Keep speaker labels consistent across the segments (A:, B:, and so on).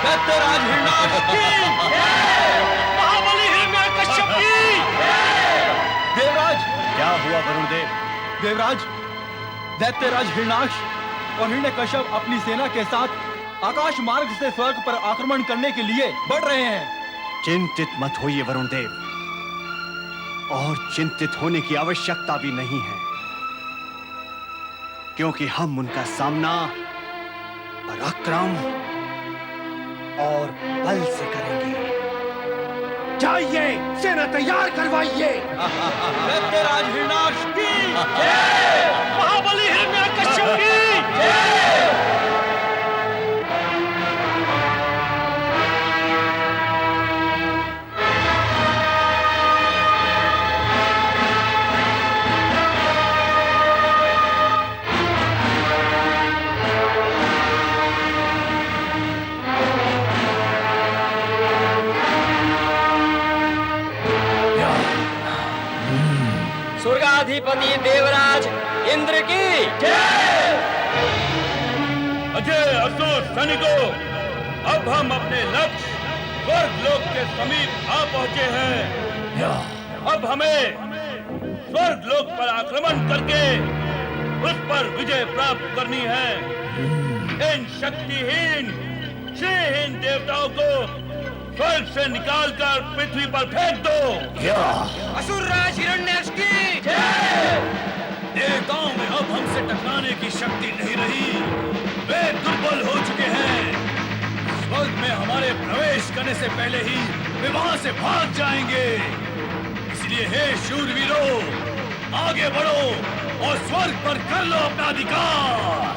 A: दैत्यराज हिरण्याक्ष की महाबली हिरण्यकश्यप की। देवराज,
B: क्या हुआ वरुण देव?
A: देवराज, दैत्यराज हिरण्याक्ष और हिरण्यकश्यप अपनी सेना के साथ आकाश मार्ग से स्वर्ग पर आक्रमण करने के लिए बढ़ रहे हैं।
B: चिंतित मत होइए वरुण देव, और चिंतित होने की आवश्यकता भी नहीं है, क्योंकि हम उनका सामना पराक्रम और बल से करेंगे। जाइए, सेना तैयार करवाइए।
A: दैत्यराज हिरण्याक्ष की महाबली हिरण्यकश्यप की।
C: स्वर्गाधिपति देवराज इंद्र की जय।
D: अजय असुर सैनिकों, अब हम अपने लक्ष्य स्वर्ग लोक के समीप आ पहुंचे हैं। अब हमें स्वर्ग लोक पर आक्रमण करके उस पर विजय प्राप्त करनी है। इन शक्तिहीन श्रीहीन देवताओं को स्वर्ग से निकालकर पृथ्वी पर फेंक दो।
C: असुरराज हिरण्याक्ष की
D: देवताओं में अब हमसे टकराने की शक्ति नहीं रही, वे दुर्बल हो चुके हैं। स्वर्ग में हमारे प्रवेश करने से पहले ही वे वहां से भाग जाएंगे। इसलिए हे शूरवीरों, आगे बढ़ो और स्वर्ग पर कर लो अपना अधिकार।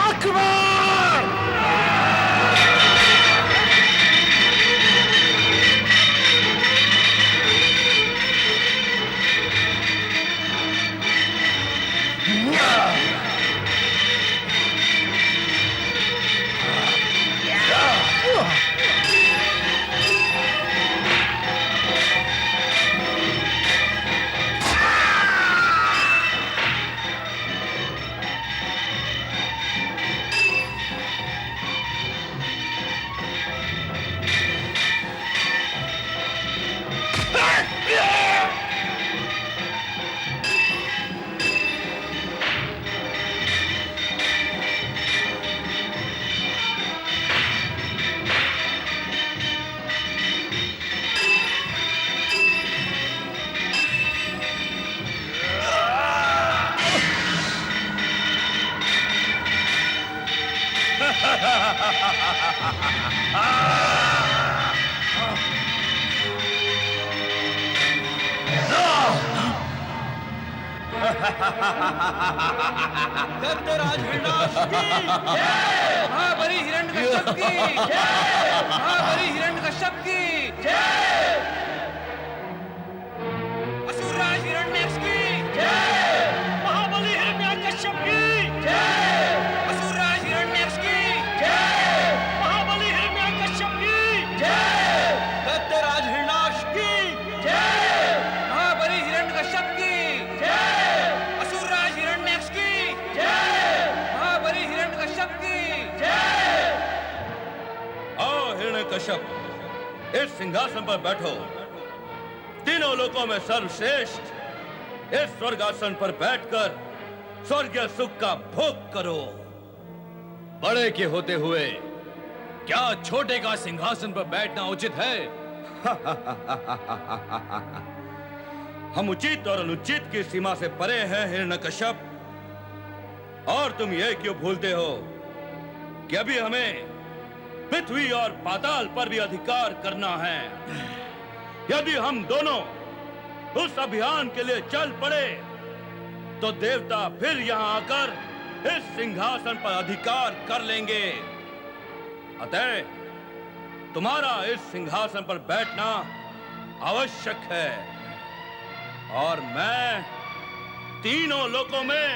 D: आक्रमण!
A: दैत्यराज हिरण्याक्ष की
C: महाबली हिरण्यकश्यप की महाबली हिरण्यकश्यप की असुरराज हिरण्याक्ष की
A: महाबली हिरण्यकश्यप की
C: असुरराज हिरण्याक्ष की
A: महाबली हिरण्यकश्यप की दैत्यराज हिरण्याक्ष की
C: महाबली हिरण्यकश्यप की असुरराज हिरण्याक्ष की महाबली हिरण्यकश्यप की
D: आओ हिरण्यकश्यप, इस सिंहासन पर बैठो। तीनों लोकों में सर्वश्रेष्ठ इस स्वर्गासन पर बैठकर स्वर्गीय सुख का भोग करो।
E: बड़े के होते हुए क्या छोटे का सिंहासन पर बैठना उचित है?
D: हम उचित और अनुचित की सीमा से परे हैं हिरण्यकश्यप, और तुम ये क्यों भूलते हो कि अभी हमें पृथ्वी और पाताल पर भी अधिकार करना है। यदि हम दोनों उस अभियान के लिए चल पड़े तो देवता फिर यहां आकर इस सिंहासन पर अधिकार कर लेंगे। अतः तुम्हारा इस सिंहासन पर बैठना आवश्यक है, और मैं तीनों लोकों में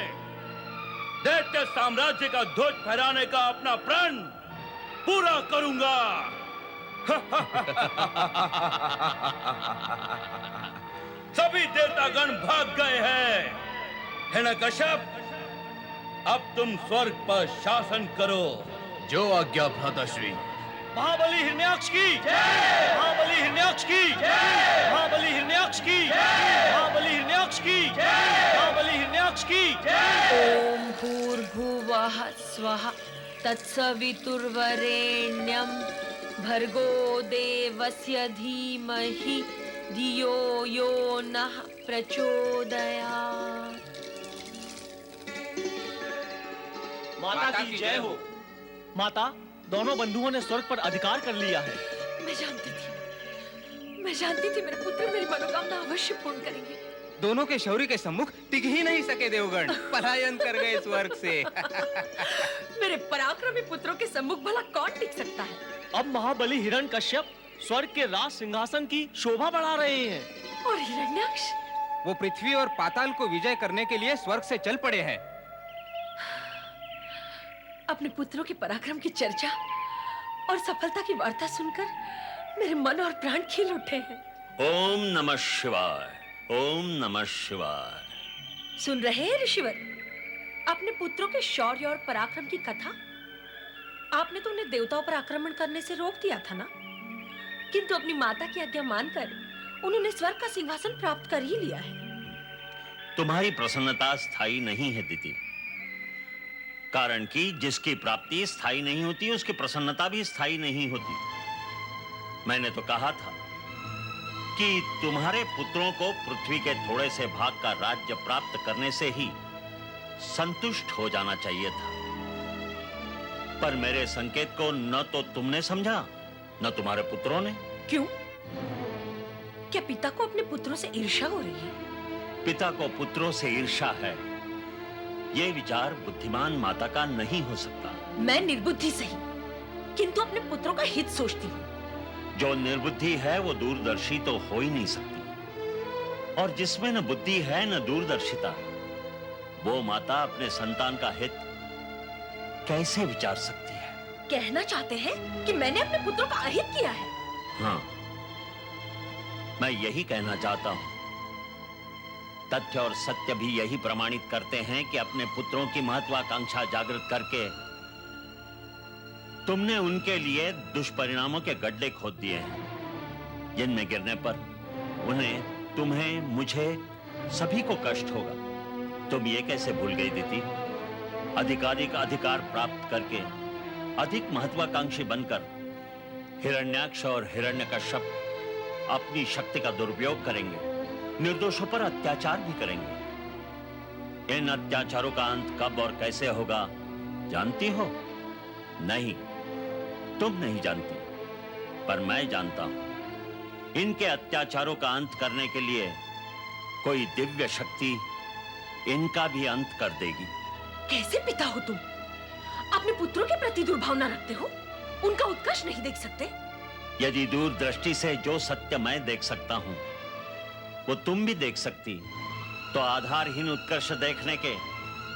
D: दैत्य साम्राज्य का ध्वज फहराने का अपना प्रण पूरा करूंगा। सभी देवतागण भाग गए हैं। हिरण्यकश्यप, अब तुम स्वर्ग पर शासन करो।
E: जो आज्ञा भ्राताश्री।
A: महाबली हिरण्याक्ष की जय, महाबली हिरण्याक्ष की जय, महाबली हिरण्याक्ष की जय, महाबली हिरण्याक्ष की जय, महाबली हिरण्याक्ष की जय।
F: ओम भूर्भुवः स्वः तत्सवितुर्वरेण्यं भर्गो देवस्य धीमहि धियो यो नः प्रचोदयात्।
A: माता की जय हो। माता, दोनों बंधुओं ने स्वर्ग पर अधिकार कर लिया है।
F: मैं जानती थी मेरे पुत्र मेरी मनोकामना अवश्य पूर्ण करेंगे।
C: दोनों के शौर्य के सम्मुख टिक ही नहीं सके देवगण, पलायन कर गए स्वर्ग से।
F: मेरे पराक्रमी पुत्रों के सम्मुख भला कौन टिक सकता है?
A: अब महाबली हिरण्यकश्यप स्वर्ग के राज सिंहासन की शोभा बढ़ा रहे हैं।
F: और हिरण्याक्ष?
C: वो पृथ्वी और पाताल को विजय करने के लिए स्वर्ग से चल पड़े हैं।
F: अपने पुत्रों के पराक्रम की चर्चा और सफलता की वार्ता सुनकर मेरे मन और प्राण खिल उठे हैं।
G: ओम नमः शिवाय, ओम नमः शिवाय।
F: सुन रहे हैं ऋषिवर? अपने पुत्रों के शौर्य और पराक्रम की कथा। आपने तो उन्हें देवताओं पर आक्रमण करने से रोक दिया था ना? किंतु अपनी माता की आज्ञा मानकर उन्होंने स्वर्ग का सिंहासन प्राप्त कर ही लिया है।
G: तुम्हारी प्रसन्नता स्थायी नहीं है दीदी, कारण कि जिसकी प्राप्ति स्थायी नहीं होती उसकी प्रसन्नता भी स्थायी नहीं होती। मैंने तो कहा था कि तुम्हारे पुत्रों को पृथ्वी के थोड़े से भाग का राज्य प्राप्त करने से ही संतुष्ट हो जाना चाहिए था, पर मेरे संकेत को न तो तुमने समझा न तुम्हारे पुत्रों ने।
F: क्यों? क्या पिता को अपने पुत्रों से ईर्ष्या हो रही है?
G: पिता को पुत्रों से ईर्ष्या है, यह विचार बुद्धिमान माता का नहीं हो सकता।
F: मैं निर्बुद्धि सही, किंतु अपने पुत्रों का हित सोचती हूँ।
G: जो निर्बुद्धि है वो दूरदर्शी तो हो ही नहीं सकती, और जिसमें न बुद्धि है न दूरदर्शिता, वो माता अपने संतान का हित कैसे विचार सकती है?
F: कहना चाहते हैं कि मैंने अपने पुत्रों का अहित किया है?
G: हाँ, मैं यही कहना चाहता हूं। तथ्य और सत्य भी यही प्रमाणित करते हैं कि अपने पुत्रों की महत्वाकांक्षा जागृत करके तुमने उनके लिए दुष्परिणामों के गड्ढे खोद दिए हैं, जिनमें गिरने पर उन्हें, तुम्हें, मुझे, सभी को कष्ट होगा। तुम ये कैसे भूल गई दीदी? अधिकाधिक अधिकार प्राप्त करके अधिक महत्वाकांक्षी बनकर हिरण्याक्ष और हिरण्यकश्यप अपनी शक्ति का दुरुपयोग करेंगे, निर्दोषों पर अत्याचार भी करेंगे। इन अत्याचारों का अंत कब और कैसे होगा जानती हो? नहीं, तुम नहीं जानती, पर मैं जानता हूं। इनके अत्याचारों का अंत करने के लिए कोई दिव्य शक्ति इनका भी अंत कर देगी।
F: कैसे पिता हो तुम? अपने पुत्रों के प्रति दुर्भावना रखते हो? उनका उत्कर्ष नहीं देख सकते?
G: यदि दूरदृष्टि से जो सत्य मैं देख सकता हूं वो तुम भी देख सकती, तो आधारहीन उत्कर्ष देखने के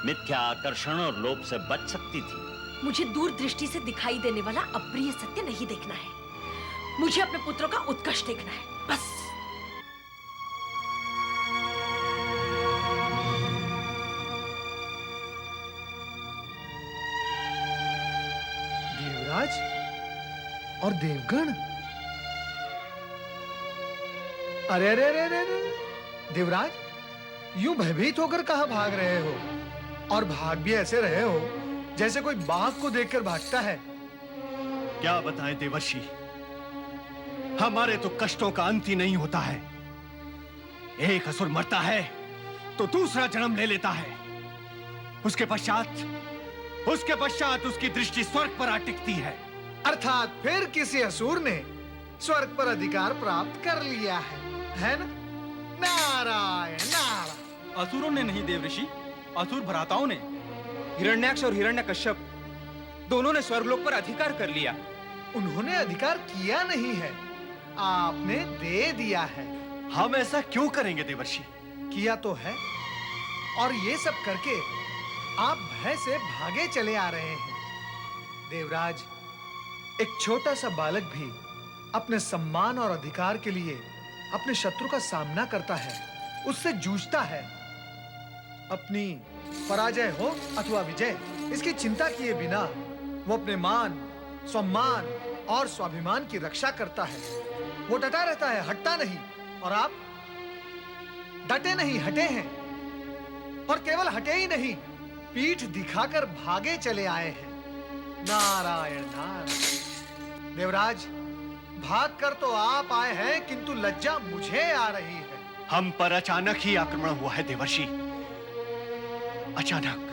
G: मिथ्या आकर्षण और लोभ से बच सकती थी।
F: मुझे दूरदृष्टि से दिखाई देने वाला अप्रिय सत्य नहीं देखना है। मुझे अपने पुत्रों का उत्कर्ष देखना है, बस।
H: देवराज और देवगण, अरे अरे अरे अरे अरे, देवराज यूं भयभीत होकर कहां भाग रहे हो? और भाग भी ऐसे रहे हो जैसे कोई बाघ को देखकर भागता है।
B: क्या बताएं देवर्षि, हमारे तो कष्टों का अंत ही नहीं होता है। एक असुर मरता है तो दूसरा जन्म ले लेता है, उसके पश्चात उसकी दृष्टि स्वर्ग पर आ टिकती है।
H: अर्थात फिर किसी असुर ने स्वर्ग पर अधिकार प्राप्त कर लिया है ना? नारायण नारायण।
A: असुरों ने नहीं देवऋषि, असुर भ्राताओं ने।
C: हिरण्याक्ष और हिरण्यकश्यप दोनों ने स्वर्गलोक पर अधिकार कर लिया।
H: उन्होंने अधिकार किया नहीं है, आपने दे दिया है।
B: हम ऐसा क्यों करेंगे देवर्षि?
H: किया तो है, और ये सब करके आप भय से भागे चले आ रहे हैं। देवराज, एक छोटा सा बालक भी अपने सम्मान और अधिकार के लिए अपने शत्रु का सामना करता है, उससे जूझता है। अपनी पराजय हो अथवा विजय, इसकी चिंता किए बिना वो अपने मान, सम्मान और स्वाभिमान की रक्षा करता है। वो डटा रहता है, हटता नहीं। और आप डटे नहीं, हटे हैं। और केवल हटे ही नहीं, पीठ दिखाकर भागे चले आए हैं। नारायण नारायण। देवराज, भागकर तो आप आए हैं, किंतु लज्जा मुझे आ रही है।
B: हम पर अचानक ही आक्रमण हुआ है देवर्षि। अचानक।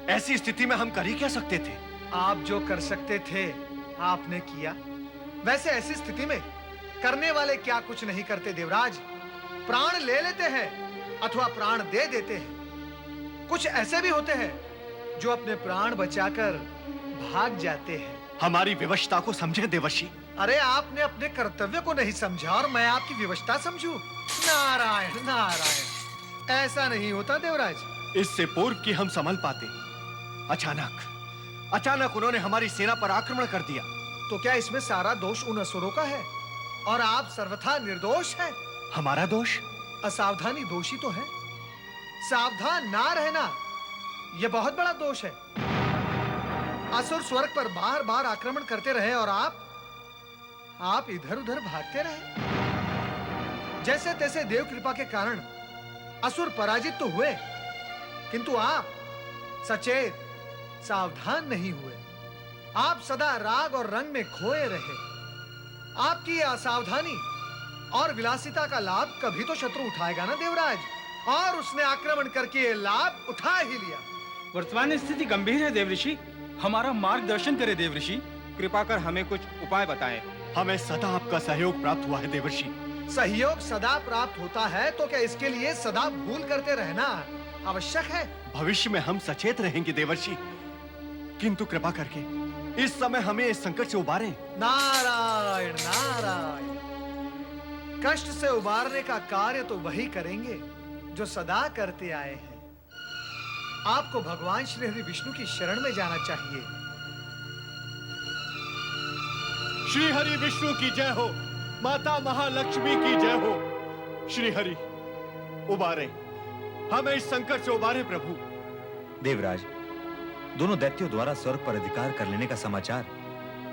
B: ऐसी स्थिति में हम कर ही क्या सकते थे?
H: आप जो कर सकते थे आपने किया। वैसे ऐसी स्थिति में करने वाले क्या कुछ नहीं करते देवराज। प्राण ले लेते हैं अथवा प्राण दे देते हैं। कुछ ऐसे भी होते हैं जो अपने प्राण बचाकर भाग जाते हैं।
B: हमारी विवशता को समझे देवर्षि।
H: अरे आपने अपने कर्तव्य को नहीं समझा और मैं आपकी विवशता समझूं? नारायण नारायण, ऐसा नहीं होता देवराज।
B: इससे पूर्व कि हम संभल पाते, अचानक उन्होंने हमारी सेना पर आक्रमण कर दिया।
H: तो क्या इसमें सारा दोष उन असुरों का है और आप सर्वथा निर्दोष हैं?
B: हमारा दोष?
H: असावधानी दोषी तो है। सावधान ना रहना यह बहुत बड़ा दोष है। असुर स्वर्ग पर बार बार आक्रमण करते रहे और आप इधर उधर भागते रहे। जैसे तैसे देव कृपा के कारण असुर पराजित तो हुए, किंतु आप सचेत सावधान नहीं हुए। आप सदा राग और रंग में खोए रहे। आपकी असावधानी और विलासिता का लाभ कभी तो शत्रु उठाएगा ना देवराज, और उसने आक्रमण करके ये लाभ उठा ही लिया।
C: वर्तमान स्थिति गंभीर है देवऋषि। हमारा मार्गदर्शन करे देवऋषि। कृपा कर हमें कुछ उपाय बताएं।
B: हमें सदा आपका सहयोग प्राप्त हुआ है देवर्षि।
H: सहयोग सदा प्राप्त होता है तो क्या इसके लिए सदा भूल करते रहना आवश्यक है?
B: भविष्य में हम सचेत रहेंगे देवर्षि, किंतु कृपा करके इस समय हमें इस संकट से उबारें।
H: नारायण नारायण। कष्ट से उबारने का कार्य तो वही करेंगे जो सदा करते आए हैं। आपको भगवान श्री हरि विष्णु की शरण में जाना चाहिए।
B: श्री हरि विष्णु की जय हो, माता महालक्ष्मी की जय हो। श्री हरि उबारे, हमें इस संकट से उबारे प्रभु।
I: देवराज, दोनों दैत्यों द्वारा स्वर्ग पर अधिकार कर लेने का समाचार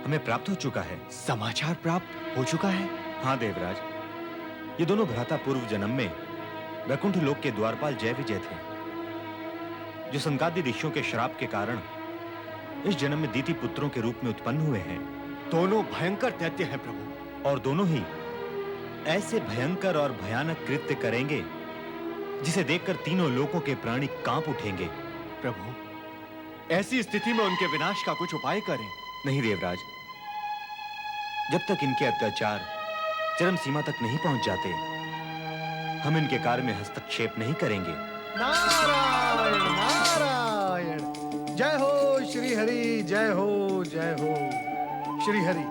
I: हमें प्राप्त हो चुका है।
B: समाचार प्राप्त हो चुका है?
I: हाँ देवराज, ये दोनों भ्राता पूर्व जन्म में वैकुंठ लोक के द्वारपाल जय विजय थे, जो संगादि ऋषियों के श्राप के कारण इस जन्म में दीति पुत्रों के रूप में उत्पन्न हुए हैं।
B: दोनों भयंकर दैत्य हैं प्रभु,
I: और दोनों ही ऐसे भयंकर और भयानक कृत्य करेंगे जिसे देखकर तीनों लोकों के प्राणी कांप उठेंगे।
B: प्रभु, ऐसी स्थिति में उनके विनाश का कुछ उपाय करें।
I: नहीं देवराज, जब तक इनके अत्याचार चरम सीमा तक नहीं पहुंच जाते, हम इनके कार्य में हस्तक्षेप नहीं करेंगे।
H: नारायण नारायण। जय हो श्री हरि, जय हो जय हो श्री हरि।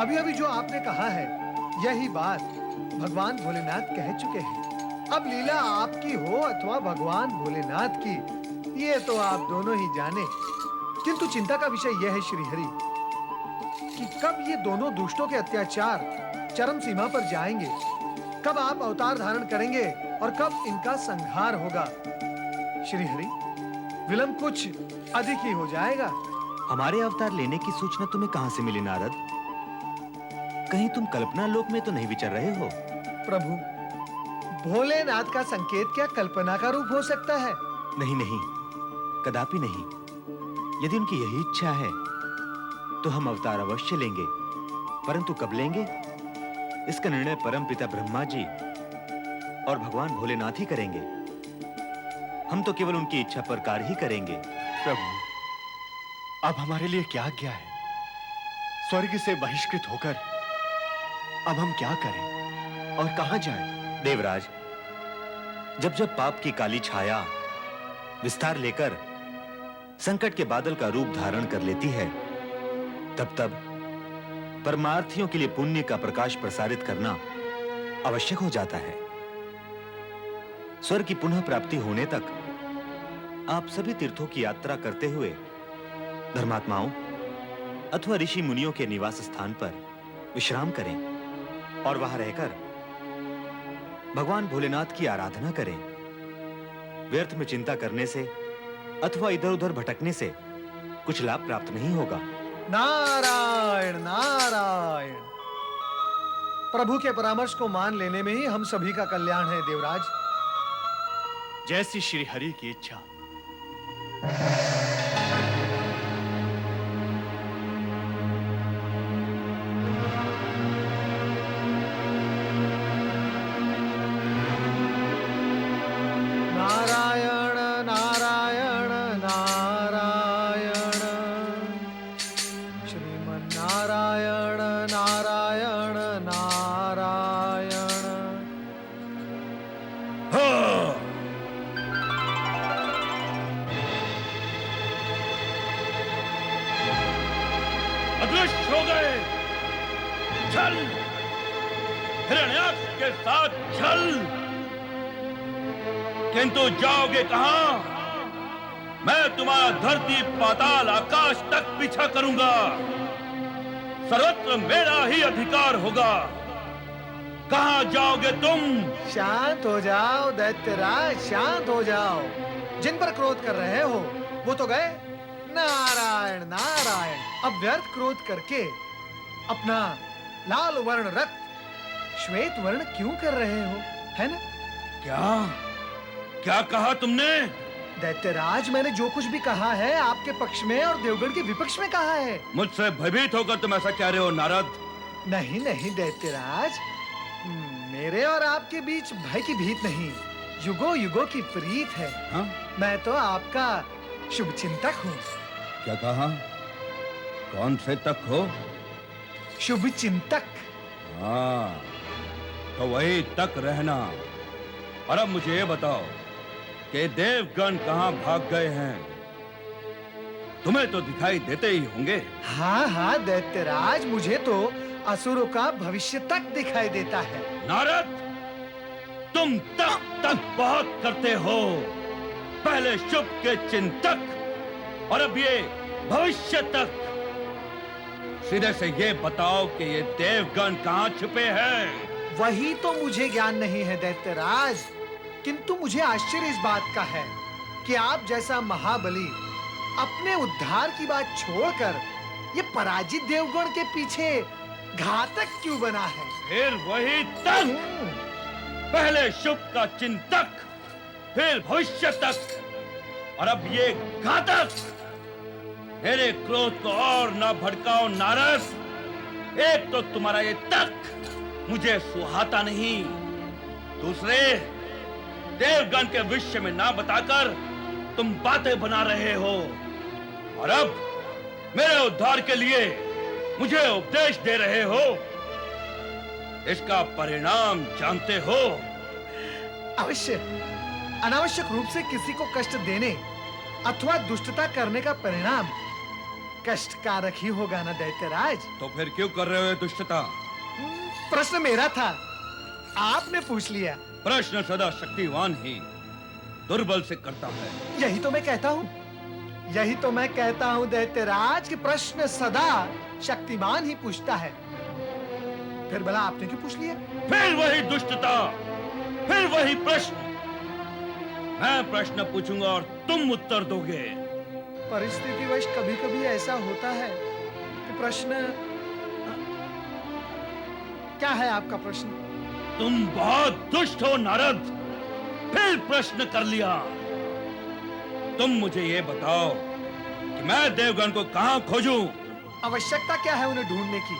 H: अभी अभी जो आपने कहा है यही बात भगवान भोलेनाथ कह चुके हैं। अब लीला आपकी हो अथवा भगवान भोलेनाथ की, ये तो आप दोनों ही जाने। किंतु चिंता का विषय यह है श्री हरि कि कब ये दोनों दुष्टों के अत्याचार चरम सीमा पर जाएंगे, कब आप अवतार धारण करेंगे और कब इनका संहार होगा। श्री हरि, विलंब कुछ अधिक ही हो जाएगा।
I: हमारे अवतार लेने की सूचना तुम्हें कहां से मिली नारद? कहीं तुम कल्पना लोक में तो नहीं विचर रहे हो?
H: प्रभु, भोलेनाथ का संकेत क्या कल्पना का रूप हो सकता है?
I: नहीं नहीं, कदापि नहीं। यदि उनकी यही इच्छा है तो हम अवतार अवश्य लेंगे, परंतु कब लेंगे इसका निर्णय परमपिता ब्रह्मा जी और भगवान भोलेनाथ ही करेंगे। हम तो केवल उनकी इच्छा पर कार्य ही करेंगे।
B: प्रभु, अब हमारे लिए क्या आज्ञा है? स्वर्ग से बहिष्कृत होकर अब हम क्या करें और कहां जाएं?
I: देवराज, जब जब पाप की काली छाया विस्तार लेकर संकट के बादल का रूप धारण कर लेती है, तब तब परमार्थियों के लिए पुण्य का प्रकाश प्रसारित करना आवश्यक हो जाता है। स्वर्ग की पुनः प्राप्ति होने तक आप सभी तीर्थों की यात्रा करते हुए धर्मात्माओं अथवा ऋषि मुनियों के निवास स्थान पर विश्राम करें और वहां रहकर भगवान भोलेनाथ की आराधना करें। व्यर्थ में चिंता करने से अथवा इधर-उधर भटकने से कुछ लाभ प्राप्त नहीं होगा।
H: नारायण नारायण। प्रभु के परामर्श को मान लेने में ही हम सभी का कल्याण है देवराज।
B: जैसी श्री हरि की इच्छा।
H: नारायण नारायण नारायण, श्रीमन्नारायण नारायण नारायण।
D: अदृश्य हो गए। चल, हिरण्याक्ष के साथ चल। किंतु जाओगे कहां? मैं तुम्हारा धरती पाताल आकाश तक पीछा करूंगा। सर्वत्र मेरा ही अधिकार होगा। कहां जाओगे तुम?
H: शांत हो जाओ दैत्यराज, शांत हो जाओ। जिन पर क्रोध कर रहे हो वो तो गए। नारायण नारायण। अब व्यर्थ क्रोध करके अपना लाल वर्ण रक्त श्वेत वर्ण क्यों कर रहे हो, है ना?
D: क्या कहा तुमने?
H: दैत्यराज, मैंने जो कुछ भी कहा है आपके पक्ष में और देवगण के विपक्ष में कहा है।
D: मुझसे भयभीत होकर तुम ऐसा कह रहे हो नारद?
H: नहीं नहीं दैत्यराज, मेरे और आपके बीच भय की भीत नहीं, युगों युगों की प्रीत है।
D: हाँ?
H: मैं तो आपका शुभ चिंतक हूँ।
D: क्या कहा? कौन से तक हो?
H: शुभ चिंतक।
D: हाँ, तो वही तक रहना। और अब मुझे ये बताओ कि देवगण कहाँ भाग गए हैं? तुम्हें तो दिखाई देते ही होंगे।
H: हाँ हाँ दैत्यराज, मुझे तो असुरों का भविष्य तक दिखाई देता है।
D: नारद, तुम तक बहुत करते हो। पहले शुभ के चिंतक और अब ये भविष्य तक। सीधे से ये बताओ कि ये देवगण कहाँ छुपे हैं?
H: वही तो मुझे ज्ञान नहीं है दैत्यराज, किंतु मुझे आश्चर्य इस बात का है कि आप जैसा महाबली अपने उद्धार की बात छोड़कर ये पराजित देवगण के पीछे घातक क्यों बना है?
D: फिर वही तक। पहले शुभ का चिंतक, फिर भविष्य तक, और अब ये घातक। मेरे क्रोध को और ना भड़काओ नारद। एक तो तुम्हारा ये तक मुझे सुहाता नहीं, दूसरे देवगण के विषय में ना बताकर तुम बातें बना रहे हो, और अब मेरे उद्धार के लिए मुझे उपदेश दे रहे हो। इसका परिणाम जानते हो?
H: अवश्य। अनावश्यक रूप से किसी को कष्ट देने अथवा दुष्टता करने का परिणाम कष्टकारक ही होगा ना दैत्यराज?
D: तो फिर क्यों कर रहे हो ये दुष्टता?
H: प्रश्न मेरा था, आपने पूछ लिया।
D: प्रश्न सदा शक्तिवान ही दुर्बल से करता है।
H: यही तो मैं कहता हूँ, यही तो मैं कहता हूँ दैत्यराज कि प्रश्न सदा शक्तिमान ही पूछता है। फिर भला आपने क्यों पूछ लिया?
D: फिर वही दुष्टता, फिर वही प्रश्न। मैं प्रश्न पूछूंगा और तुम उत्तर दोगे।
H: परिस्थितिवश कभी-कभी ऐसा होता है कि प्रश्न। क्या है आपका प्रश्न?
D: तुम बहुत दुष्ट हो नारद, फिर प्रश्न कर लिया। तुम मुझे ये बताओ कि मैं देवगण को कहां खोजूं?
H: आवश्यकता क्या है उन्हें ढूंढने की?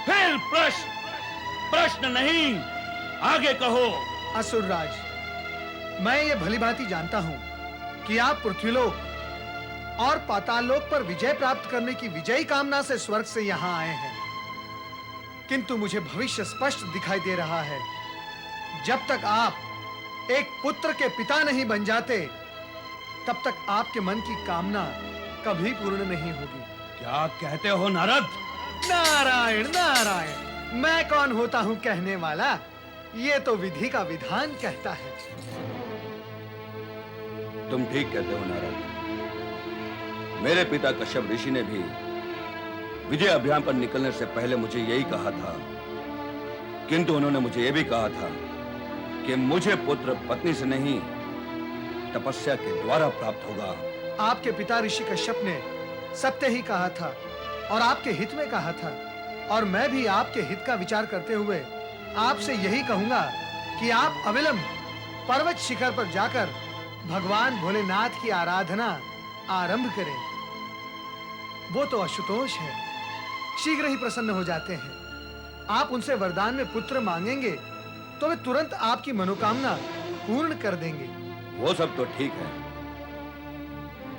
D: फिर प्रश्न नहीं, आगे कहो।
H: असुरराज, मैं ये भलीभांति जानता हूं कि आप पृथ्वीलोक और पाताललोक पर विजय प्राप्त करने की विजयी कामना से स्वर्ग से यहां आए हैं, किंतु मुझे भविष्य स्पष्ट दिखाई दे रहा है। जब तक आप एक पुत्र के पिता नहीं बन जाते, तब तक आपके मन की कामना कभी पूर्ण नहीं होगी।
D: क्या कहते हो नारद?
H: नारायण नारायण, मैं कौन होता हूं कहने वाला? ये तो विधि का विधान कहता है।
D: तुम ठीक कहते हो नारद। मेरे पिता कश्यप ऋषि ने भी विजय अभियान पर निकलने से पहले मुझे यही कहा था, किंतु उन्होंने मुझे यह भी कहा था कि मुझे पुत्र पत्नी से नहीं, तपस्या के द्वारा प्राप्त होगा।
H: आपके पिता ऋषि कश्यप ने सत्य ही कहा था और आपके हित में कहा था, और मैं भी आपके हित का विचार करते हुए आपसे यही कहूंगा कि आप अविलंब पर्वत शिखर पर जाकर भगवान भोलेनाथ की आराधना आरंभ करें। वो तो आशुतोष है, शीघ्र ही प्रसन्न हो जाते हैं। आप उनसे वरदान में पुत्र मांगेंगे तो वे तुरंत आपकी मनोकामना पूर्ण कर देंगे।
D: वो सब तो ठीक है,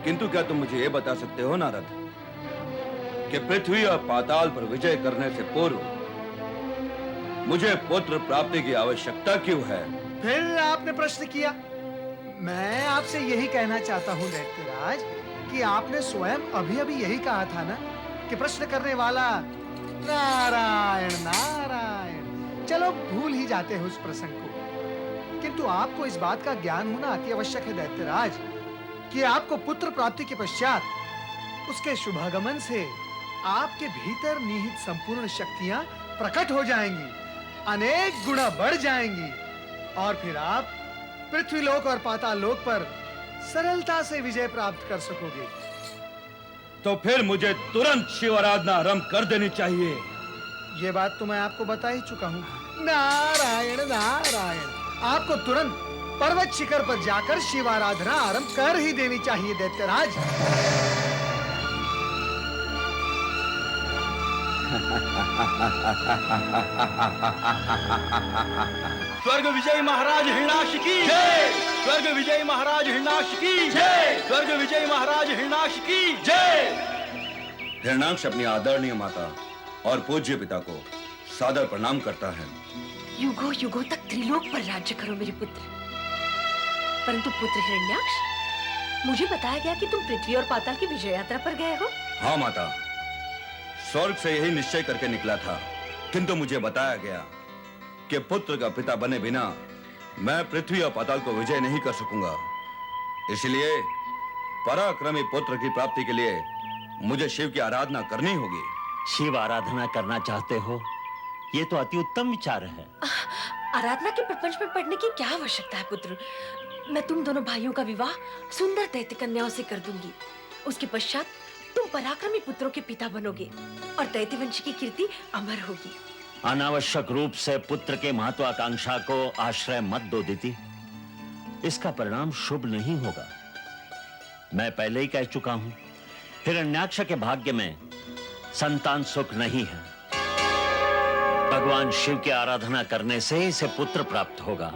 D: किंतु क्या तुम मुझे ये बता सकते हो नारद कि पृथ्वी और पाताल पर विजय करने से पूर्व मुझे पुत्र प्राप्ति की आवश्यकता क्यों है?
H: फिर आपने प्रश्न किया। मैं आपसे यही कहना चाहता हूं दैत्यराज कि आपने स्वयं अभी यही कहा था ना कि प्रश्न करने वाला नारायण नारायण। चलो भूल ही जाते हैं उस प्रसंग को, किंतु आपको इस बात का ज्ञान होना अति आवश्यक है दैत्यराज कि आपको पुत्र प्राप्ति के पश्चात उसके शुभागमन से आपके भीतर निहित संपूर्ण शक्तियां प्रकट हो जाएंगी, अनेक गुना बढ़ जाएंगी, और फिर आप पृथ्वीलोक और पाताल लोक पर सरलता से विजय प्राप्त कर सकोगे।
D: तो फिर मुझे तुरंत शिव आराधना आरंभ कर देनी चाहिए।
H: ये बात तो मैं आपको बता ही चुका हूं। नारायण नारायण, आपको तुरंत पर्वत शिखर पर जाकर शिव आराधना आरंभ कर ही देनी चाहिए दैत्यराज।
A: स्वर्ग विजय महाराज हिरण्याक्ष की जय। स्वर्ग विजय महाराज हिरण्याक्ष की जय। स्वर्ग विजय महाराज हिरण्याक्ष की जय।
D: हिरण्याक्ष अपनी आदरणीय माता और पूज्य पिता को सादर प्रणाम करता है।
F: युगों युगों तक त्रिलोक पर राज्य करो मेरे पुत्र। परंतु पुत्र हिरण्याक्ष, मुझे बताया गया कि तुम पृथ्वी और पाताल की विजय यात्रा पर गए हो।
D: हाँ माता, स्वर्ग से यही निश्चय करके निकला था, किंतु मुझे बताया गया कि पुत्र का पिता बने बिना मैं पृथ्वी और पाताल को विजय नहीं कर सकूंगा। इसलिए पराक्रमी पुत्र की प्राप्ति के लिए मुझे शिव की आराधना करनी होगी।
G: शिव आराधना करना चाहते हो? ये तो अति उत्तम विचार है।
F: आराधना के प्रपंच में पढ़ने की क्या आवश्यकता है पुत्र। मैं तुम दोनों भाइयों का विवाह सुंदर दैत्य कन्याओं से कर दूंगी। उसके पश्चात तुम पराक्रमी पुत्रों के पिता बनोगे और दैत्य वंश की कीर्ति अमर होगी।
G: अनावश्यक रूप से पुत्र के महत्वाकांक्षा को आश्रय मत दो दीदी, इसका परिणाम शुभ नहीं होगा। मैं पहले ही कह चुका हूं, हिरण्याक्ष के भाग्य में संतान सुख नहीं है। भगवान शिव की आराधना करने से इसे पुत्र प्राप्त होगा,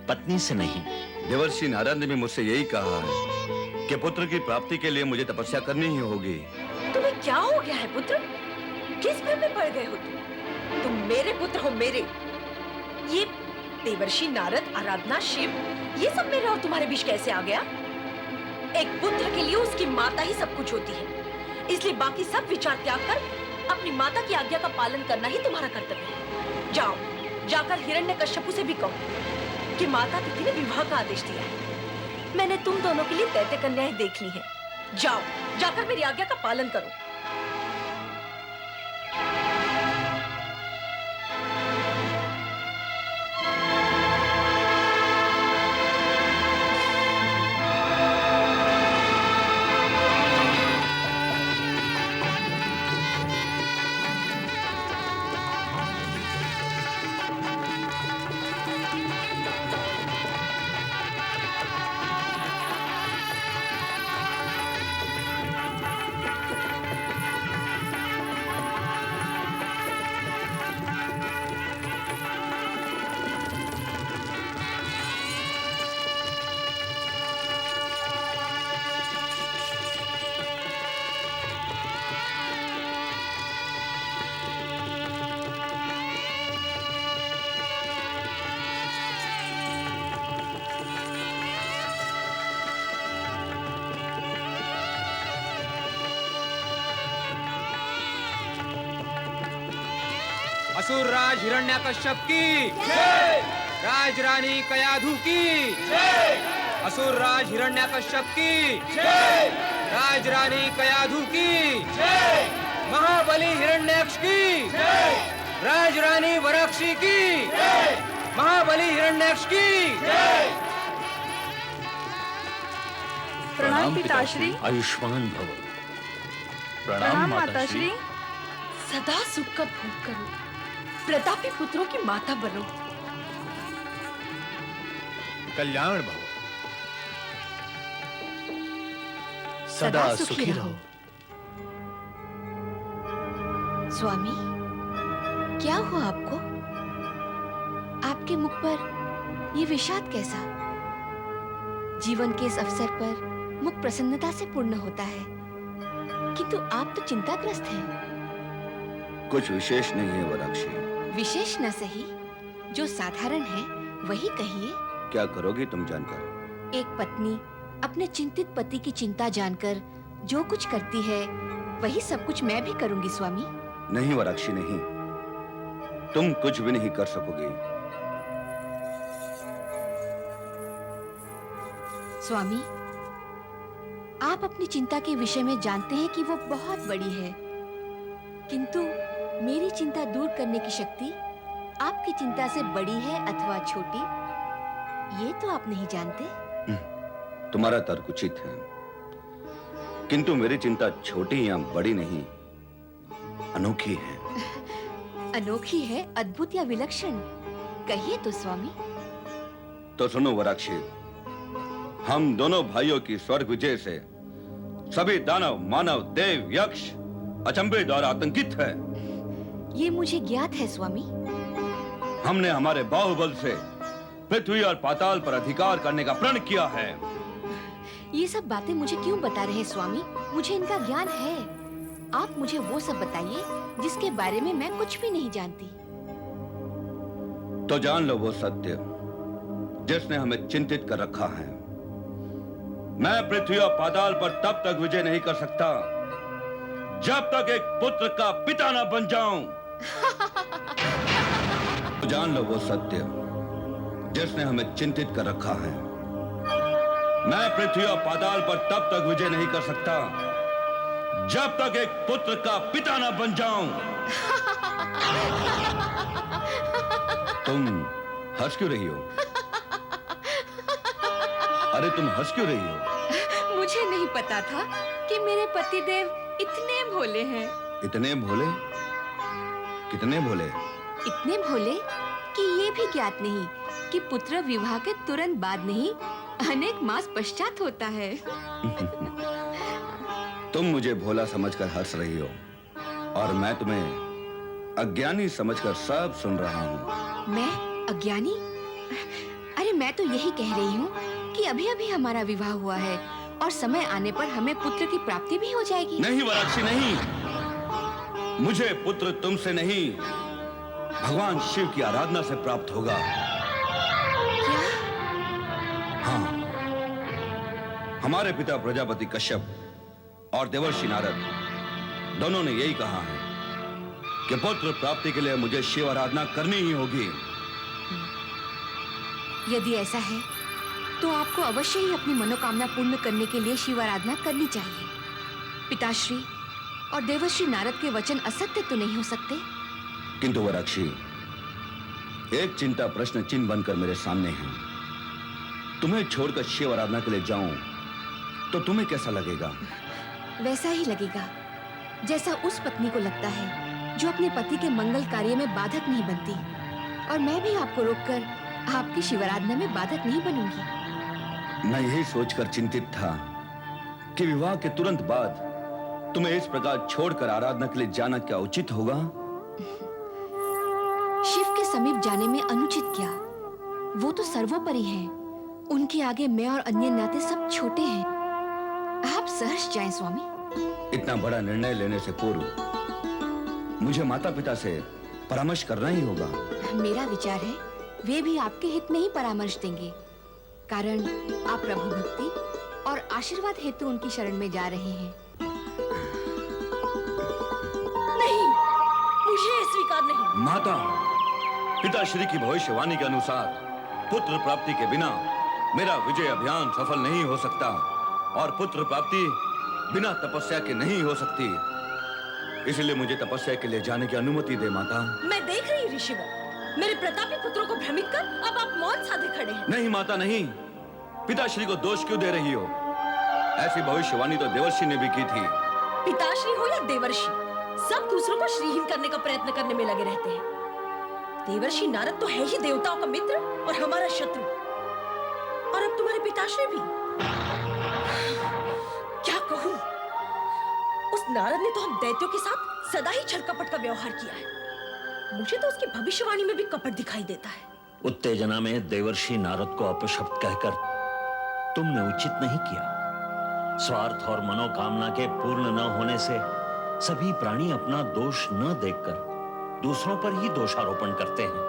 G: पत्नी से नहीं।
D: देवर्षि नारद ने भी मुझसे यही कहा है कि पुत्र की प्राप्ति के लिए मुझे तपस्या करनी ही होगी।
F: तुम्हें क्या हो गया है पुत्र? किस भ्रम में पड़ गए हो तुम मेरे पुत्र हो मेरे। ये देवर्षि नारद, आराधना, शिव, ये सब मेरे और तुम्हारे बीच कैसे आ गया? एक पुत्र के लिए उसकी माता ही सब कुछ होती है, इसलिए बाकी सब विचार त्याग कर अपनी माता की आज्ञा का पालन करना ही तुम्हारा कर्तव्य है। जाओ, जाकर हिरण्यकश्यप से भी कहो कि माता पिता ने विवाह का आदेश दिया है। मैंने तुम दोनों के लिए दैत्य कन्याएं देख ली हैं। जाओ, जाकर मेरी आज्ञा का पालन करो।
C: असुर राज हिरण्यकश्यप की जय। राज रानी कयाधु की जय। असुर राज हिरण्यकश्यप की जय। राज रानी कयाधु की जय। महाबली हिरण्याक्ष की जय। राज रानी वराक्षी की जय। महाबली हिरण्याक्ष की जय।
E: प्रणाम पिताश्री।
G: आयुष्मान भव।
E: प्रणाम माताश्री।
F: सदा सुख का भोग करो, प्रतापी पुत्रों की माता बनो।
B: कल्याण भव।
F: सदा सुखी रहो।
J: स्वामी, क्या हुआ आपको? आपके मुख पर ये विषाद कैसा? जीवन के इस अवसर पर मुख प्रसन्नता से पूर्ण होता है, किंतु आप तो चिंताग्रस्त हैं।
K: कुछ विशेष नहीं है वराक्षी।
J: विशेष न सही, जो साधारण है वही कहिए।
K: क्या करोगी तुम जानकर?
J: एक पत्नी अपने चिंतित पति की चिंता जानकर जो कुछ करती है वही सब कुछ मैं भी करूंगी स्वामी।
K: नहीं वराक्षी नहीं, तुम कुछ भी नहीं कर सकोगी।
J: स्वामी, आप अपनी चिंता के विषय में जानते हैं कि वो बहुत बड़ी है, किंतु मेरी चिंता दूर करने की शक्ति आपकी चिंता से बड़ी है अथवा छोटी, ये तो आप नहीं जानते।
K: तुम्हारा तर्क उचित है, किंतु मेरी चिंता छोटी या बड़ी नहीं, अनोखी है।
J: अनोखी है, अद्भुत या विलक्षण, कहिए तो स्वामी।
K: तो सुनो वराक्षी, हम दोनों भाइयों की स्वर्ग विजय से सभी दानव, मानव, देव, यक्ष अचंभे द्वारा आतंकित है।
J: ये मुझे ज्ञात है स्वामी।
K: हमने हमारे बाहुबल से पृथ्वी और पाताल पर अधिकार करने का प्रण किया है।
J: ये सब बातें मुझे क्यों बता रहे हैं स्वामी? मुझे इनका ज्ञान है। आप मुझे वो सब बताइए जिसके बारे में मैं कुछ भी नहीं जानती।
K: तो जान लो वो सत्य जिसने हमें चिंतित कर रखा है। मैं पृथ्वी और पाताल पर तब तक विजय नहीं कर सकता जब तक एक पुत्र का पिता न बन जाऊं। तो जान लो वो सत्य जिसने हमें चिंतित कर रखा है। मैं पृथ्वी और पाताल पर तब तक विजय नहीं कर सकता जब तक एक पुत्र का पिता न बन जाऊं। तुम हंस क्यों रही हो? अरे तुम हंस क्यों रही हो?
J: मुझे नहीं पता था कि मेरे पतिदेव इतने भोले हैं।
K: इतने भोले? कितने भोले?
J: इतने भोले कि ये भी ज्ञात नहीं कि पुत्र विवाह के तुरंत बाद नहीं, अनेक मास पश्चात होता है।
K: तुम मुझे भोला समझकर हंस रही हो और मैं तुम्हें अज्ञानी समझकर सब सुन रहा हूँ।
J: मैं अज्ञानी? अरे मैं तो यही कह रही हूँ कि अभी-अभी हमारा विवाह हुआ है और समय आने पर हमें पुत्र की प्राप्ति भी हो जाएगी।
K: नहीं वराक्षी नहीं, मुझे पुत्र तुमसे नहीं भगवान शिव की आराधना से प्राप्त होगा।
J: क्या?
K: हाँ, हमारे पिता प्रजापति कश्यप और देवर्षि नारद दोनों ने यही कहा है कि पुत्र प्राप्ति के लिए मुझे शिव आराधना करनी ही होगी।
J: यदि ऐसा है तो आपको अवश्य ही अपनी मनोकामना पूर्ण करने के लिए शिव आराधना करनी चाहिए। पिताश्री और देवर्षि नारद के वचन असत्य तो नहीं हो सकते।
K: किंतु वराक्षी, एक चिंता प्रश्न चिन्ह बनकर मेरे सामने है। तुम्हें छोड़कर शिव आराधना के लिए जाऊं तो तुम्हें कैसा लगेगा?
J: वैसा ही लगेगा जैसा उस पत्नी को लगता है जो अपने पति के मंगल कार्य में बाधक नहीं बनती, और मैं भी आपको रोककर आपकी शिवाराधना में बाधक नहीं बनूंगी।
K: मैं यही सोचकर चिंतित था कि विवाह के तुरंत बाद तुम्हें इस प्रकार छोड़कर आराधना के लिए जाना क्या उचित होगा?
J: शिव के समीप जाने में अनुचित क्या? वो तो सर्वोपरि हैं। उनके आगे मैं और अन्य नाते सब छोटे हैं। आप सहर्ष जाएं स्वामी।
K: इतना बड़ा निर्णय लेने से पूर्व मुझे माता पिता से परामर्श करना ही होगा।
J: मेरा विचार है वे भी आपके हित में ही परामर्श देंगे, कारण आप प्रभु भक्ति और आशीर्वाद हेतु उनकी शरण में जा रहे हैं।
F: नहीं, मुझे स्वीकार नहीं।
K: माता,
D: पिताश्री की भविष्यवाणी के अनुसार पुत्र प्राप्ति के बिना मेरा विजय अभियान सफल नहीं हो सकता, और पुत्र प्राप्ति बिना तपस्या के नहीं हो सकती। इसलिए मुझे तपस्या के लिए जाने की अनुमति दे माता।
F: मैं देख रही ऋषिवर, मेरे प्रतापी पुत्रों को भ्रमित कर अब आप मौन साधे खड़े हैं।
D: नहीं माता नहीं, पिताश्री को दोष क्यों दे रही हो?
K: ऐसी भविष्यवाणी तो देवर्षि ने भी की थी।
F: पिताश्री हो या देवर्षि, सब दूसरों को श्रीहीन करने का प्रयत्न करने में लगे रहते हैं। देवर्षि नारद तो है ही देवताओं का मित्र और हमारा शत्रु, और अब तुम्हारे पिताश्री भी। क्या कहूं, उस नारद ने तो हम दैत्यों के साथ सदा ही छल कपट का व्यवहार किया है। मुझे तो उसकी भविष्यवाणी में भी कपट दिखाई देता है।
G: उत्तेजना में देवर्षि नारद को अपशब्द कहकर तुमने उचित नहीं किया। स्वार्थ और मनोकामना के पूर्ण न होने से सभी प्राणी अपना दोष न देखकर दूसरों पर ही दोषारोपण करते हैं।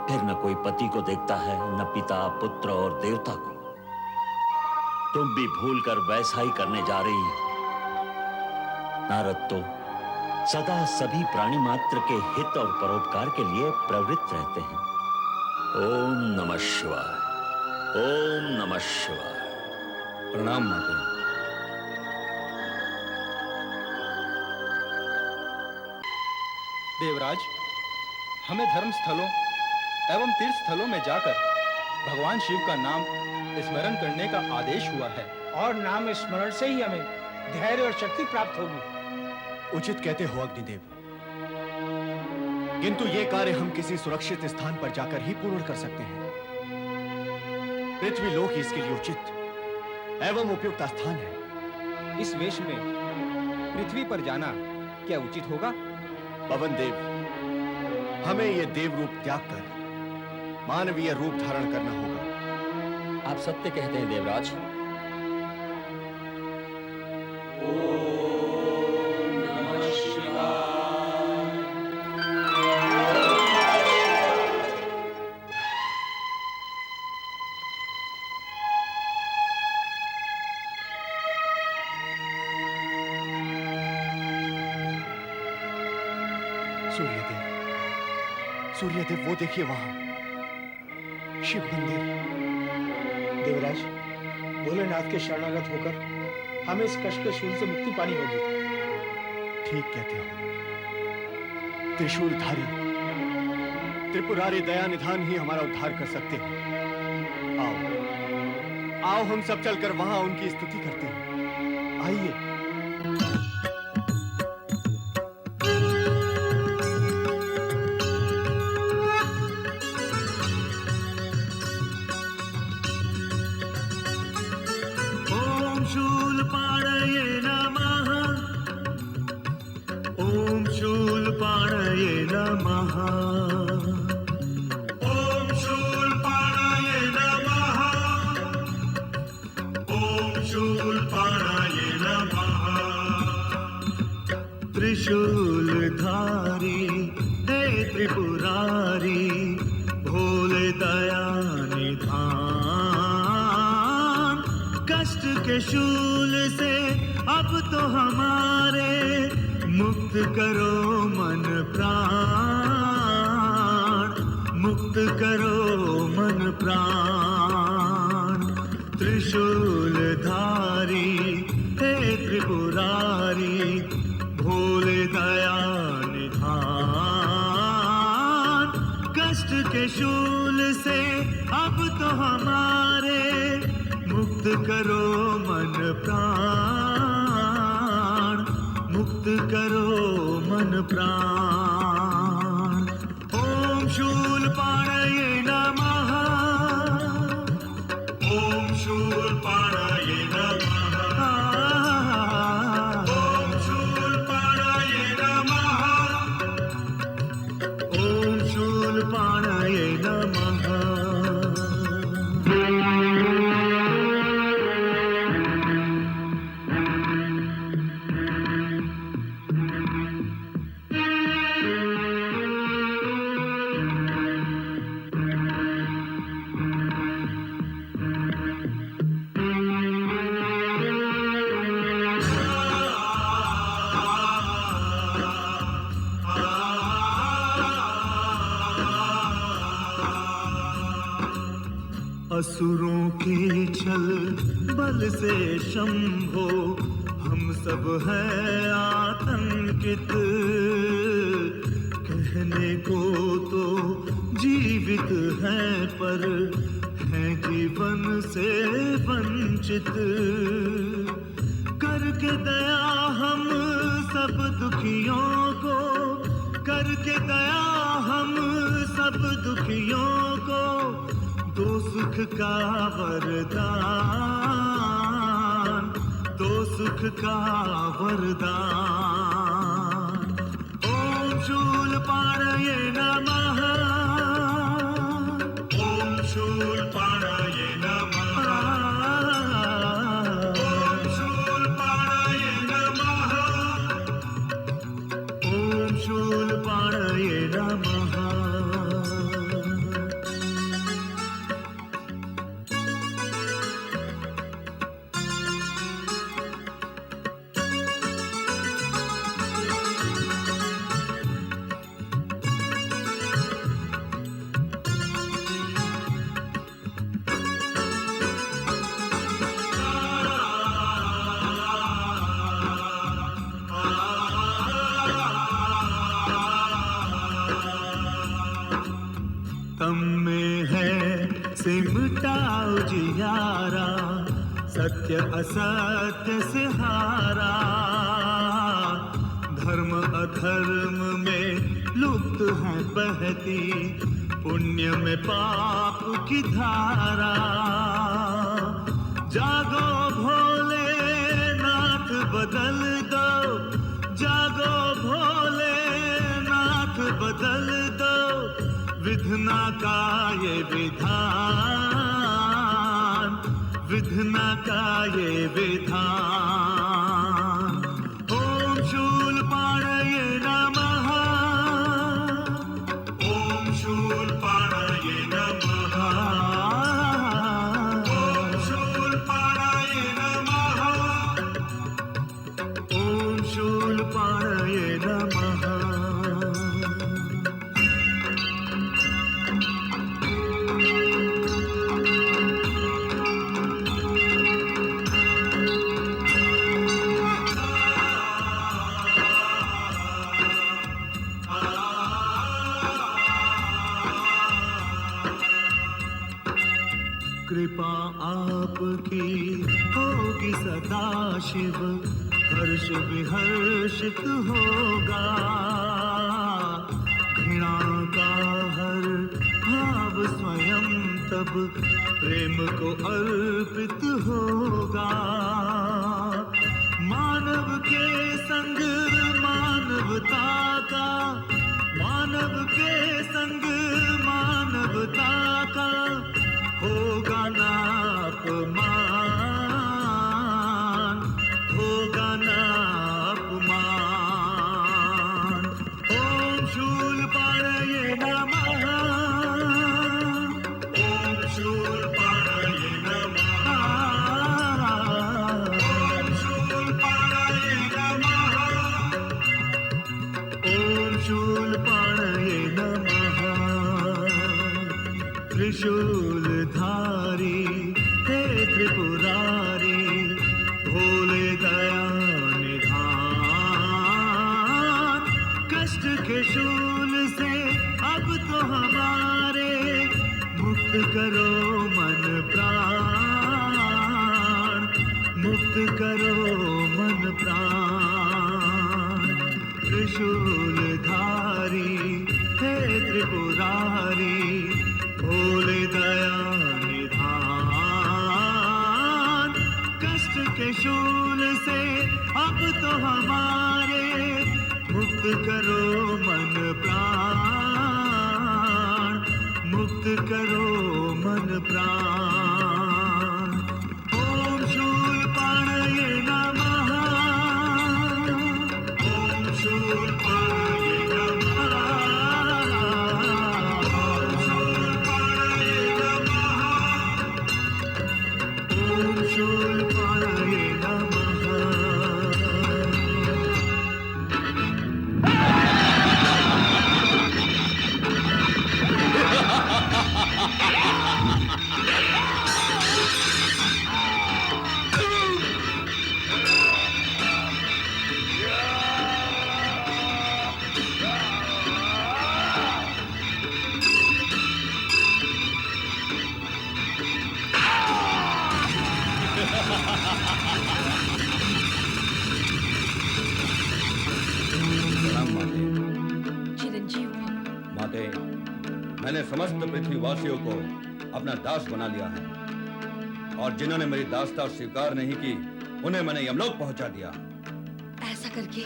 G: फिर न कोई पति को देखता है, न पिता, पुत्र और देवता को। तुम भी भूलकर वैसा ही करने जा रही हो। नारद तो सदा सभी प्राणी मात्र के हित और परोपकार के लिए प्रवृत्त रहते हैं। ओम नमः शिवाय, ओम नमः शिवाय।
K: प्रणाम माते।
C: देवराज, हमें धर्म स्थलों एवं तीर्थ स्थलों में जाकर भगवान शिव का नाम स्मरण करने का आदेश हुआ है,
H: और नाम स्मरण से ही हमें धैर्य और शक्ति प्राप्त होगी।
B: उचित कहते हो अग्निदेव, किंतु ये कार्य हम किसी सुरक्षित स्थान पर जाकर ही पूर्ण कर सकते हैं। पृथ्वी लोक ही इसके लिए उचित एवं उपयुक्त स्थान है।
C: इस वेश में पृथ्वी पर जाना क्या उचित होगा?
B: पवन देव, हमें ये देव रूप त्याग कर मानवीय रूप धारण करना होगा।
E: आप सत्य कहते हैं देवराज।
B: सूर्यदेव, वो देखिए वहां शिव मंदिर।
H: देवराज, भोलेनाथ के शरणागत होकर हमें इस कष्ट के शूल से मुक्ति पानी होगी।
B: ठीक कहते हो। त्रिशूलधारी त्रिपुरारी दया निधान ही हमारा उद्धार कर सकते हैं। आओ आओ, हम सब चलकर वहां उनकी स्तुति करते हैं। आइए।
A: त्रिशूलधारी हे त्रिपुरारी, भोले दया निधान। कष्ट के शूल से अब तो हमारे मुक्त करो मन प्राण, मुक्त करो मन प्राण। त्रिशूलधारी हे त्रिपुरारी, भोले दया निधान। कष्ट के शूल से अब तो हमारे मुक्त करो मन प्राण, मुक्त करो मन प्राण। ओम शूलपाणये नमः, ओम शूलपाणये नमः। पाणये नमः। असुरों के छल बल से शंभो, हम सब हैं आतंकित। कहने को तो जीवित हैं पर हैं जीवन से वंचित।
L: उचित करके दया हम सब दुखियों को, करके दया हम सब दुखियों को, दो सुख का वरदान, दो सुख का वरदान। ओम शूलपाणये नमः, ओम शूलपाणये नमः, ओम शूलपाणये नमः, ओम शूलपाणये नमः। तम में है सिमटा उजियारा, सत्य असत्य से हारा, धर्म अधर्म में लुप्त है बहती, पुण्य में पाप की धारा। जागो भोले नाथ बदल दो, जागो भोले नाथ बदल दो, विधना का ये विधान, विधना का ये विधान। ओम शूलपाणये नमः, ओम शूलपाणये नमः, ओम शूलपाणये नमः, ओम शूलपाणये नमः। कृपा आपकी होगी सदा शिव, हर्ष विहर्षित होगा, घृणा का हर भाव स्वयं तब प्रेम को अर्पित होगा। मानव के संग मानवता का, मानव के संग मानवता का, होगा ना अपमान, होगा ना अपमान। ओम शूलपाणये नमः, ओम शूलपाणये नमः, ओम शूलपाणये नमः, ओम शूलपाणये नमः। त्रिशूलधारी हे त्रिपुरारी, भोले दया निधान, कष्ट के शूल से अब तो हमारे मुक्त करो मन प्राण, मुक्त करो मन प्राण। त्रिशूलधारी हे त्रिपुरारी, भोले दया निधान, कष्ट के शूल से अब तो हमारे मुक्त करो मन प्राण, मुक्त करो मन प्राण। ओम शूलपाणये नमः, ओम शूलपाणये नमः, ओम शूलपाणये नमः।
K: प्रणाम माते।
F: चिरंजीव भव।
K: माते, मैंने समस्त पृथ्वीवासियों को अपना दास बना लिया है और जिन्होंने मेरी दासता स्वीकार नहीं की उन्हें मैंने यमलोक पहुंचा दिया।
F: ऐसा करके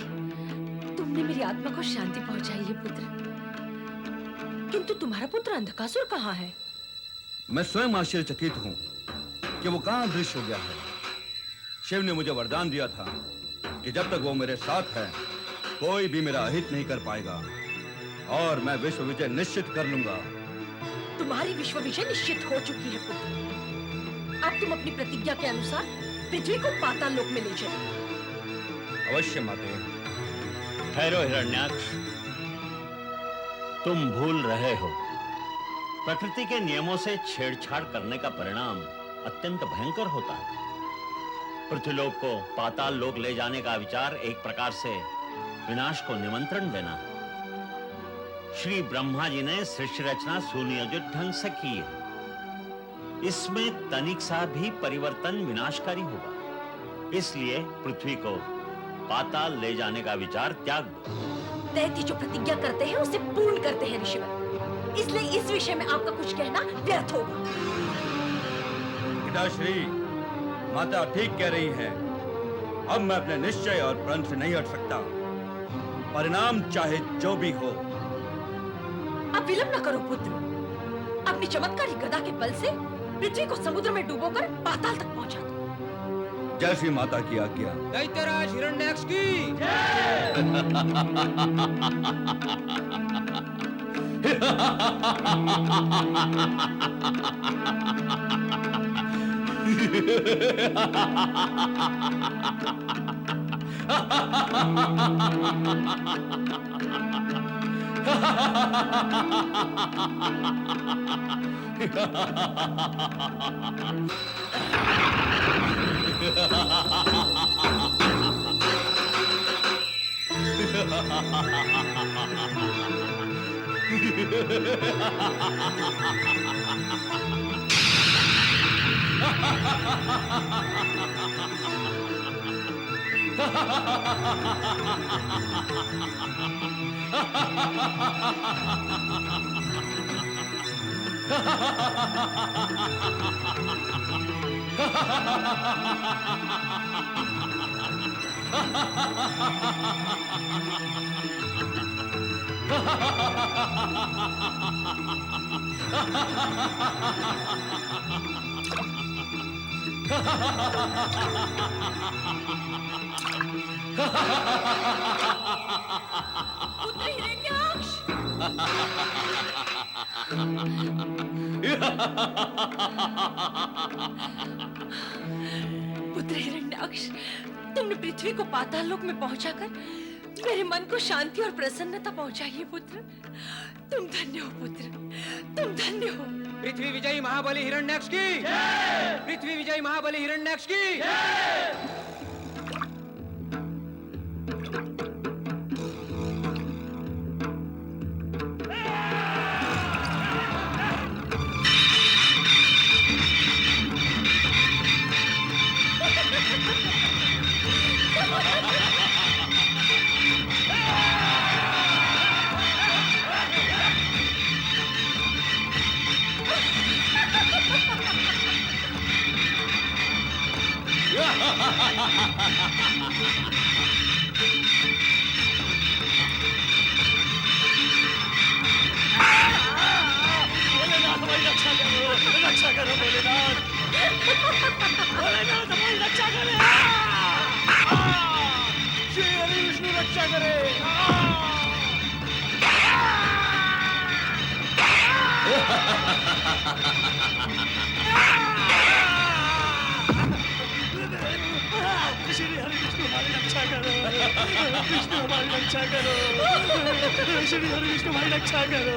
F: तुमने मेरी आत्मा को शांति पहुंचाई है पुत्र। किंतु तुम्हारा पुत्र अंधकासुर कहाँ है?
K: मैं स्वयं आश्चर्यचकित हूं कि वो कहां अदृश्य हो गया है। शिव ने मुझे वरदान दिया था कि जब तक वो मेरे साथ है कोई भी मेरा अहित नहीं कर पाएगा और मैं विश्व विजय निश्चित कर लूंगा।
F: तुम्हारी विश्व विजय निश्चित हो चुकी है पुत्र। अब तुम अपनी प्रतिज्ञा के अनुसार पृथ्वी को पाताल लोक में ले चलो।
K: अवश्य माते।
G: ठहरो हिरण्याक्ष, तुम भूल रहे हो प्रकृति के नियमों से छेड़छाड़ करने का परिणाम अत्यंत भयंकर होता है। पृथ्वीलोक को पाताल लोक ले जाने का विचार एक प्रकार से विनाश को निमंत्रण देना है। श्री ब्रह्मा जी ने सृष्टि रचना सुनियोजित ढंग से की है। इसमें तनिक सा भी परिवर्तन विनाशकारी होगा। इसलिए पृथ्वी को पाताल ले जाने का विचार त्याग दो।
F: दैत्य जो प्रतिज्ञा करते हैं उसे पूर्ण करते हैं ऋषिवर। इसलिए इस विषय में आपका कुछ कहना व्यर्थ होगा।
K: पिताश्री, माता ठीक कह रही हैं। अब मैं अपने निश्चय और प्रण से नहीं हट सकता, परिणाम चाहे जो भी हो।
F: अब विलंब न करो पुत्र। अपनी चमत्कारी गदा के बल से पृथ्वी को समुद्र में डुबोकर पाताल तक पहुंचा दो।
K: जैसी माता की आज्ञा।
C: दैत्यराज हिरण्याक्ष की
F: पुत्र हिरण्याक्ष! पुत्र हिरण्याक्ष, तुमने पृथ्वी को पाताल लोक में पहुंचाकर मेरे मन को शांति और प्रसन्नता पहुंचाई है पुत्र। तुम धन्य हो पुत्र, तुम धन्य हो।
C: पृथ्वी विजयी महाबली हिरण्याक्ष की पृथ्वी विजयी महाबली हिरण्याक्ष की
A: भोलेनाथ हमारी रक्षा करो, रक्षा करो भोलेनाथ। भोलेनाथ हमारी रक्षा करे। श्री हरि विष्णु रक्षा करे। श्री हरि विष्णु हमारी रक्षा करो। विष्णु हमारी रक्षा करो। श्री हरि विष्णु हमारी रक्षा करो।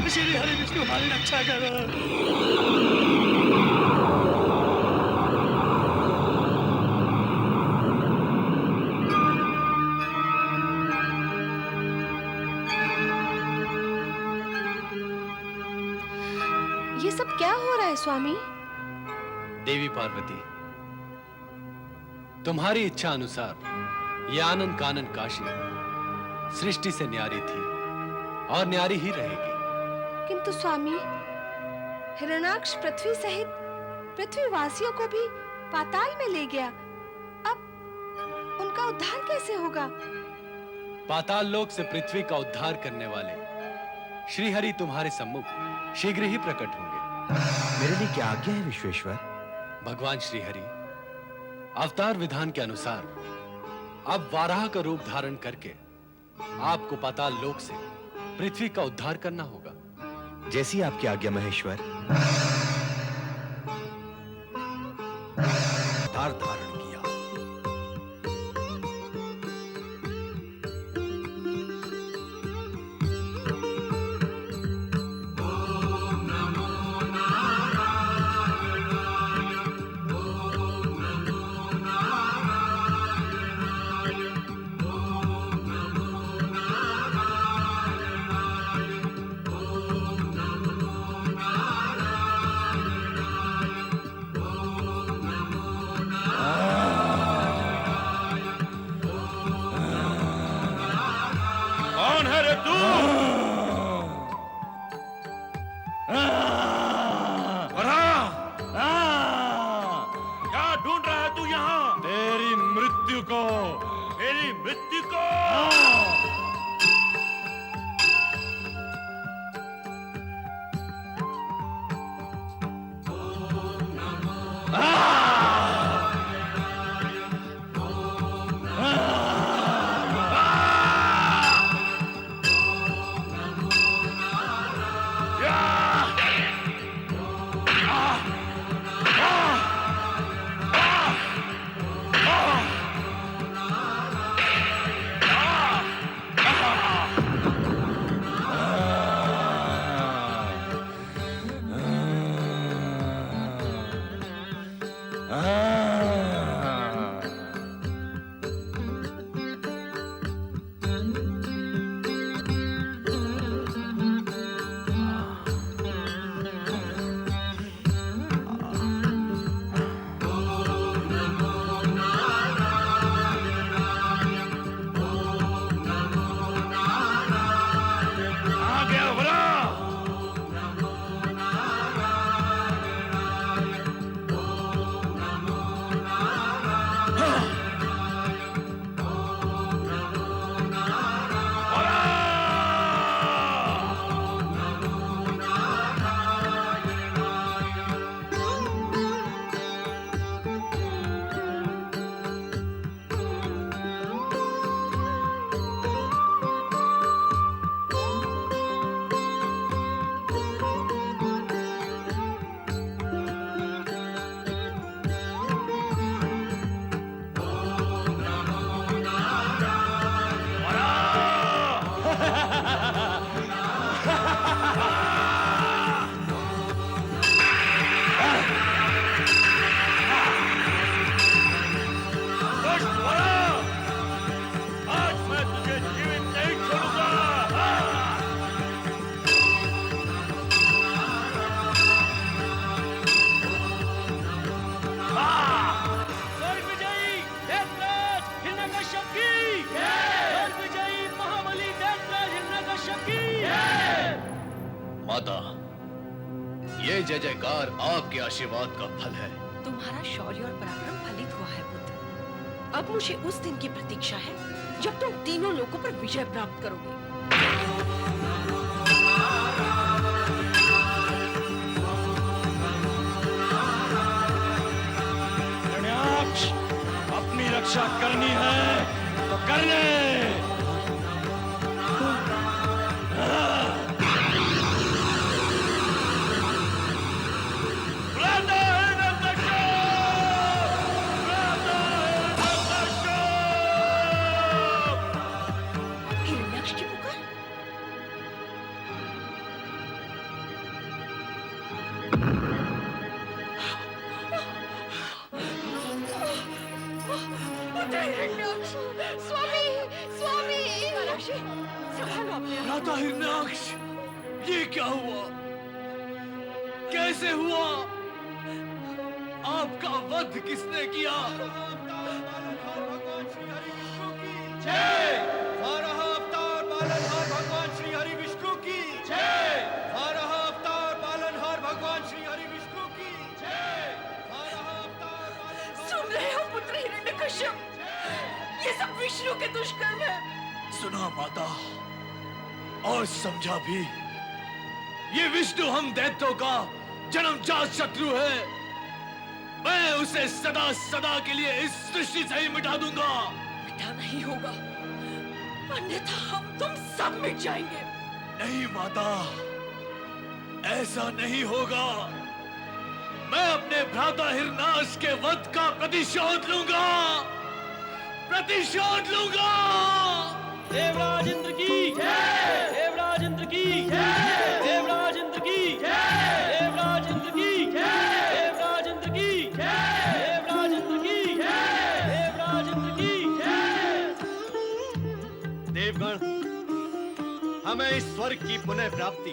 A: श्री हरि विष्णु हमारी रक्षा करो।
J: ये सब क्या हो रहा है स्वामी?
I: देवी पार्वती,
E: तुम्हारी इच्छा अनुसार ये आनंद कानन काशी सृष्टि से न्यारी थी और न्यारी ही रहेगी।
J: किंतु स्वामी, हिरण्याक्ष पृथ्वी सहित पृथ्वीवासियों को भी पाताल में ले गया। अब उनका उद्धार कैसे होगा?
E: पाताल लोक से पृथ्वी का उद्धार करने वाले श्रीहरि तुम्हारे सम्मुख शीघ्र ही प्रकट होंगे।
I: मेरे लिए क्या आज्ञा है विश्वेश्वर?
E: भगवान श्रीहरि अवतार विधान के अनुसार अब वाराह का रूप धारण करके आपको पाताल लोक से पृथ्वी का उद्धार करना होगा।
I: जैसी आपकी आज्ञा महेश्वर।
B: अवतार धारण किया।
D: कौन है रे तू? क्या ढूंढ रहा है तू यहाँ?
A: तेरी मृत्यु को।
D: मेरी मृत्यु को?
E: माता, ये जय जयकार आपके आशीर्वाद का फल है।
F: तुम्हारा शौर्य और पराक्रम फलित हुआ है पुत्र। अब मुझे उस दिन की प्रतीक्षा है जब तुम तीनों लोगों पर विजय प्राप्त करोगे।
A: हिरण्याक्ष, अपनी रक्षा करनी है तो कर ले।
F: हिरण्याक्ष की पुकार।
J: स्वामी, स्वामी, मीनाक्षी, संभालो अपने आप।
A: राधा हिरण्याक्ष, ये क्या हुआ? कैसे हुआ?
E: आपका वध किसने किया?
B: बारह अवतार पालनहार भगवान श्री हरि विष्णु की जय। बारह अवतार पालनहार भगवान श्री हरि विष्णु की जय। बारह अवतार पालनहार।
F: सुन रहे हो पुत्र हिरण्यकश्यप, ये सब विष्णु के दुष्कर्म है।
E: सुना माता और समझा भी। ये विष्णु हम दैत्यों का जन्मजात शत्रु है। मैं उसे सदा सदा के लिए इस सृष्टि से ही मिटा दूंगा।
F: मिटा नहीं होगा, अन्यथा हम तुम सब मिट जाएंगे।
E: नहीं माता, ऐसा नहीं होगा। मैं अपने भ्राता हिरनाश के वध का प्रतिशोध लूंगा, प्रतिशोध लूंगा।
A: देवराज इंद्र की जय। देवराज इंद्र की जय। देवराज इंद्र की जय। देवराज इंद्र की जय। देवराज इंद्र की जय। देवराज इंद्र की जय। देवराज इंद्र की जय।
B: देवगण, हमें इस स्वर्ग की पुनः प्राप्ति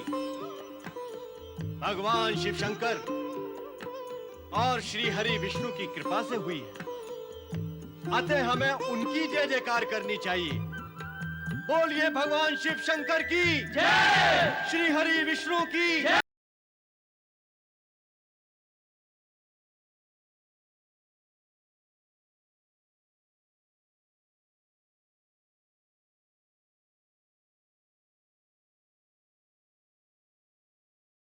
B: भगवान शिव शंकर और श्री हरि विष्णु की कृपा से हुई है। अतः हमें उनकी जय जयकार करनी चाहिए। बोलिए भगवान शिव शंकर की जय। श्री हरि विष्णु की जय।